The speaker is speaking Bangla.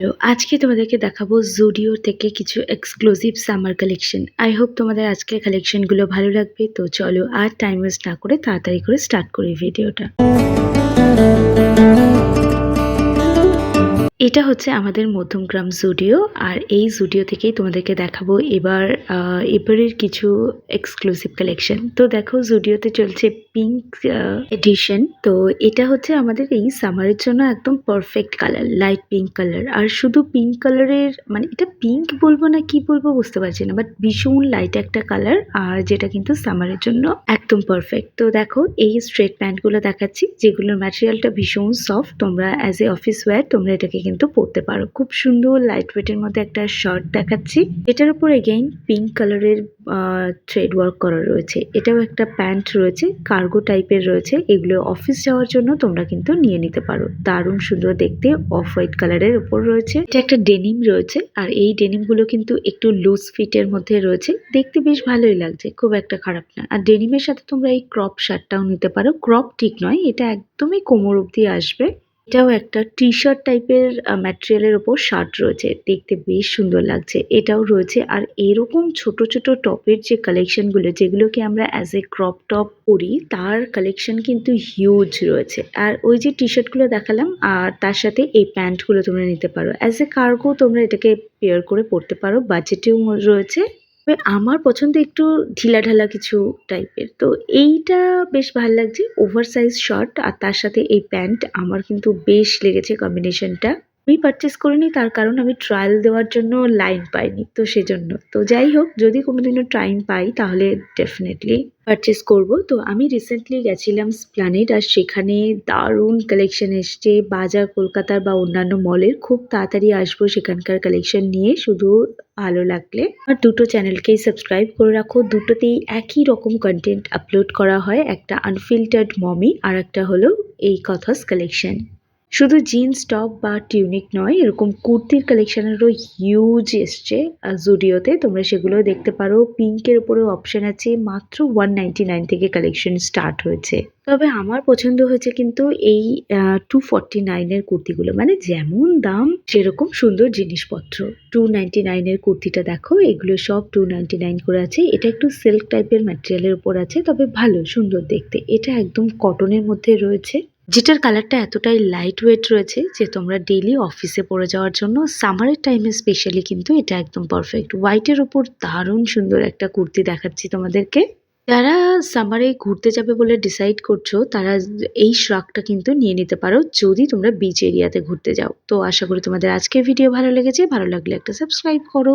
তো আজকে তোমাদেরকে দেখাবো জুডিও থেকে কিছু exclusive summer collection. I hope তোমাদের আজকের কালেকশনগুলো ভালো লাগবে। তো চলো আর টাইম ওয়েস্ট না করে তাড়াতাড়ি করে স্টার্ট করি ভিডিওটা। এটা হচ্ছে আমাদের মধ্যমগ্রাম জুডিও, আর এই জুডিও থেকেই তোমাদেরকে দেখাবো এবারের কিছু এক্সক্লুসিভ কালেকশন। তো দেখো, জুডিওতে চলছে পিঙ্ক এডিশন। তো এটা হচ্ছে আমাদের এই সামারের জন্য একদম perfect colour, light pink colour. আর শুধু পিঙ্ক কালারের মানে এটা পিঙ্ক বলবো না কি বলবো বুঝতে পারছি না, বাট ভীষণ লাইট একটা কালার, আর যেটা কিন্তু সামারের জন্য একদম পারফেক্ট। তো দেখো, এই স্ট্রেট প্যান্টগুলো দেখাচ্ছি, যেগুলোর ম্যাটেরিয়ালটা ভীষণ সফট। তোমরা অ্যাজ এ অফিস ওয়্যার তোমরা এটাকে কিন্তু পরতে পারো। খুব সুন্দর লাইট ওয়েটের মধ্যে একটা শার্ট দেখাচ্ছি, এটার উপর এগেইন পিঙ্ক কালারের থ্রেড ওয়ার্ক করা রয়েছে। এটাও একটা প্যান্ট রয়েছে, কার্গো টাইপের রয়েছে। এগুলো অফিস যাওয়ার জন্য তোমরা কিন্তু নিয়ে নিতে পারো। দারুণ সুন্দর দেখতে, অফ হোয়াইট কালারের উপর রয়েছে। এটা একটা ডেনিম রয়েছে, আর এই ডেনিম গুলো কিন্তু একটু লুজ ফিটের মধ্যে রয়েছে। দেখতে বেশ ভালোই লাগছে, খুব একটা খারাপ না। আর ডেনিমের সাথে তোমরা এই ক্রপ শার্টটাও নিতে পারো। ক্রপ ঠিক নয়, এটা একদমই কোমর অব্দি আসবে। এটাও একটা টি শার্ট টাইপের ম্যাটেরিয়ালের ওপর শার্ট রয়েছে, দেখতে বেশ সুন্দর লাগছে। এটাও রয়েছে। আর এরকম ছোট ছোট টপের যে কালেকশনগুলো, যেগুলোকে আমরা অ্যাজ এ ক্রপ টপ পরি, তার কালেকশন কিন্তু হিউজ রয়েছে। আর ওই যে টি শার্টগুলো দেখালাম, আর তার সাথে এই প্যান্টগুলো তোমরা নিতে পারো অ্যাজ এ কার্গো। তোমরা এটাকে পেয়ার করে পরতে পারো, বাজেটেও রয়েছে। তবে আমার পছন্দ একটু ঢিলাঢালা কিছু টাইপের। তো এইটা বেশ ভালো লাগছে, ওভার সাইজ শার্ট আর তার সাথে এই প্যান্ট। আমার কিন্তু বেশ লেগেছে কম্বিনেশনটা। আমি পারচেস করিনি, তার কারণ আমি ট্রায়াল দেওয়ার জন্য লাইন পাইনি, তো সেজন্য। তো যাই হোক, যদি কোনোদিনও টাইম পাই তাহলে ডেফিনেটলি পারচেস করব। তো আমি রিসেন্টলি গেছিলাম স্প্লানেড, আর সেখানে দারুণ কালেকশন এসছে। বাজার কলকাতার বা অন্যান্য মলের খুব তাড়াতাড়ি আসবো সেখানকার কালেকশন নিয়ে। শুধু ভালো লাগলে আর দুটো চ্যানেলকেই সাবস্ক্রাইব করে রাখো, দুটোতেই একই রকম কন্টেন্ট আপলোড করা হয়। একটা আনফিল্টার্ড মমি, আর একটা হলো এই কথাস কালেকশন। শুধু জিন্স টপ বা টিউনিক নয়, এরকম কুর্তির কালেকশনেরও হিউজ এসছে জুডিওতে। তোমরা সেগুলো দেখতে পারো। পিঙ্কের উপরেও অপশন আছে, মাত্র 199 থেকে কালেকশন স্টার্ট হয়েছে। তবে আমার পছন্দ হয়েছে কিন্তু এই 249 এর কুর্তিগুলো। মানে যেমন দাম সেরকম সুন্দর জিনিসপত্র। 299 এর কুর্তিটা দেখো, এগুলো সব 299 করে আছে। এটা একটু সিল্ক টাইপের ম্যাটেরিয়ালের উপর আছে, তবে ভালো সুন্দর দেখতে। এটা একদম কটনের মধ্যে রয়েছে, যেটার কালারটা এতটাই লাইট ওয়েট রয়েছে যে তোমরা ডেইলি অফিসে পরে যাওয়ার জন্য সামারের টাইমে স্পেশালি কিন্তু এটা একদম পারফেক্ট। হোয়াইটের ওপর দারুণ সুন্দর একটা কুর্তি দেখাচ্ছি তোমাদেরকে। যারা সামারে ঘুরতে যাবে বলে ডিসাইড করছো, তারা এই শ্রাগটা কিন্তু নিয়ে নিতে পারো যদি তোমরা বিচ এরিয়াতে ঘুরতে যাও। তো আশা করি তোমাদের আজকের ভিডিও ভালো লেগেছে। ভালো লাগলে একটা সাবস্ক্রাইব করো।